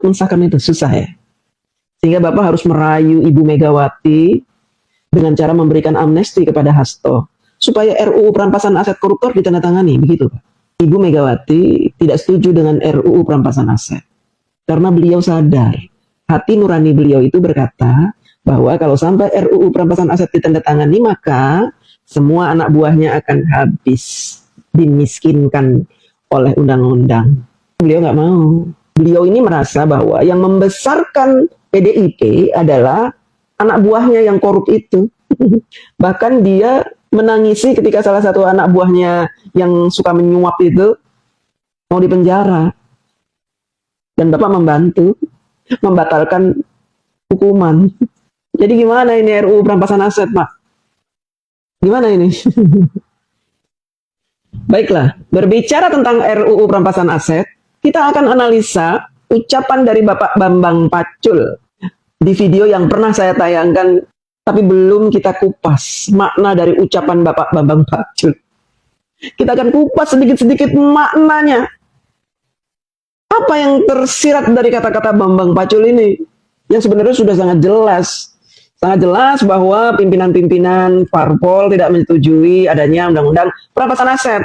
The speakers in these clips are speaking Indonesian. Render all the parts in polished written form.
mensahkan itu susah ya. Sehingga Bapak harus merayu Ibu Megawati dengan cara memberikan amnesti kepada Hasto supaya RUU perampasan aset koruptor ditandatangani, begitu Pak. Ibu Megawati tidak setuju dengan RUU perampasan aset karena beliau sadar, hati nurani beliau itu berkata bahwa kalau sampai RUU perampasan aset ditandatangani maka semua anak buahnya akan habis, dimiskinkan oleh undang-undang. Beliau nggak mau. Beliau ini merasa bahwa yang membesarkan PDIP adalah anak buahnya yang korup itu. Bahkan dia menangisi ketika salah satu anak buahnya yang suka menyuap itu mau dipenjara. Dan Bapak membantu membatalkan hukuman. Jadi gimana ini RUU perampasan aset, Pak? Gimana ini? Baiklah, berbicara tentang RUU perampasan aset, kita akan analisa ucapan dari Bapak Bambang Pacul di video yang pernah saya tayangkan, tapi belum kita kupas makna dari ucapan Bapak Bambang Pacul. Kita akan kupas sedikit-sedikit maknanya. Apa yang tersirat dari kata-kata Bambang Pacul ini? Yang sebenarnya sudah sangat jelas. Sangat jelas bahwa pimpinan-pimpinan parpol tidak menyetujui adanya undang-undang perampasan aset.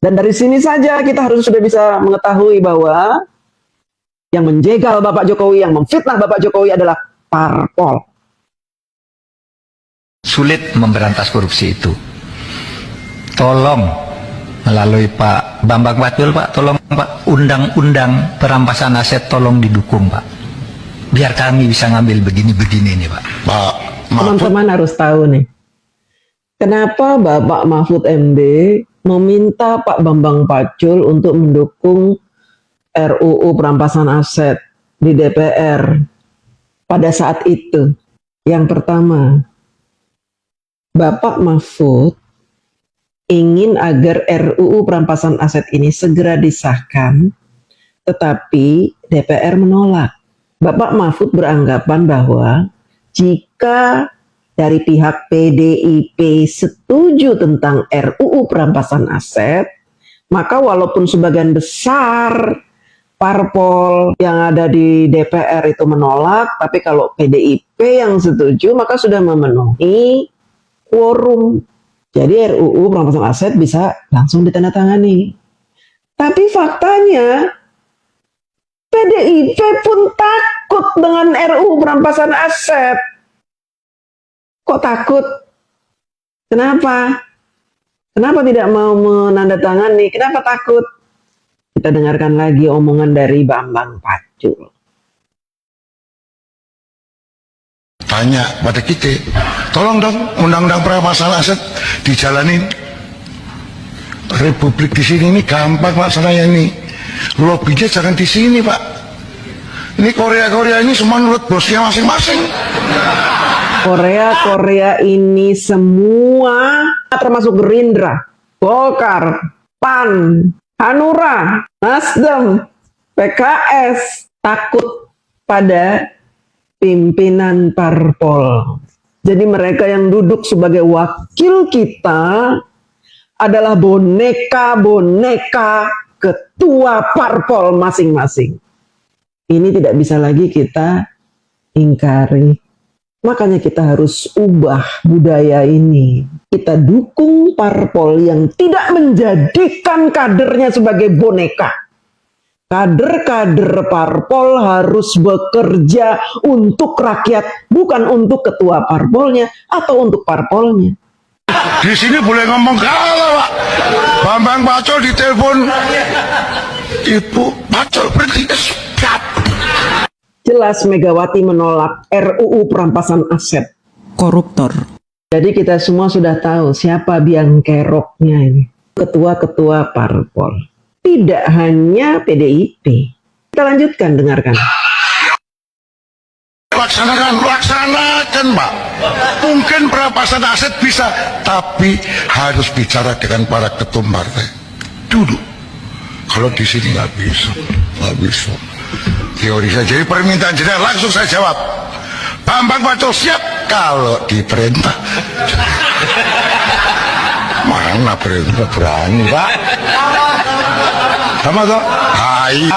Dan dari sini saja kita harus sudah bisa mengetahui bahwa yang menjegal Bapak Jokowi, yang memfitnah Bapak Jokowi adalah parpol. Sulit memberantas korupsi itu. Tolong melalui Pak Bambang Pacul, Pak, tolong Pak, undang-undang perampasan aset tolong didukung, Pak. Biar kami bisa ngambil begini-begini nih, Pak. Teman-teman harus tahu nih, kenapa Bapak Mahfud MD meminta Pak Bambang Pacul untuk mendukung RUU perampasan aset di DPR pada saat itu. Yang pertama, Bapak Mahfud ingin agar RUU perampasan aset ini segera disahkan, tetapi DPR menolak. Bapak Mahfud beranggapan bahwa jika dari pihak PDIP setuju tentang RUU perampasan aset, maka walaupun sebagian besar parpol yang ada di DPR itu menolak, tapi kalau PDIP yang setuju maka sudah memenuhi quorum. Jadi RUU perampasan aset bisa langsung ditandatangani. Tapi faktanya PDIP pun takut dengan RUU perampasan aset. Kok takut? Kenapa? Kenapa tidak mau menandatangani? Kenapa takut? Kita dengarkan lagi omongan dari Bambang Pacul. Tanya pada kita, tolong dong undang-undang perampasan aset dijalanin. Republik di sini ini gampang laksananya ini. Lobbynya jangan di sini, Pak. Ini Korea ini semua nurut bosnya masing-masing. Korea ini semua termasuk Gerindra, Golkar, PAN, Hanura, Nasdem, PKS takut pada pimpinan parpol. Jadi mereka yang duduk sebagai wakil kita adalah boneka-boneka ketua parpol masing-masing. Ini tidak bisa lagi kita ingkari. Makanya kita harus ubah budaya ini. Kita dukung parpol yang tidak menjadikan kadernya sebagai boneka. Kader-kader parpol harus bekerja untuk rakyat, bukan untuk ketua parpolnya atau untuk parpolnya. Di sini boleh ngomong kalah, Pak. Bambang Pacul ditelepon, Ibu Pacul berhenti. Jelas Megawati menolak RUU perampasan aset. Koruptor. Jadi kita semua sudah tahu siapa biang keroknya ini. Ketua-ketua parpol. Tidak hanya PDIP. Kita lanjutkan, dengarkan. Laksanakan, Pak. Mungkin perampasan aset bisa, tapi harus bicara dengan para ketum partai. Duduk. Kalau di sini nggak bisa. Teori saya, jadi permintaan jenengan langsung saya jawab. Bambang Pacul siap kalau diperintah. Mana perintah berani, Pak? Sama toh? Hai.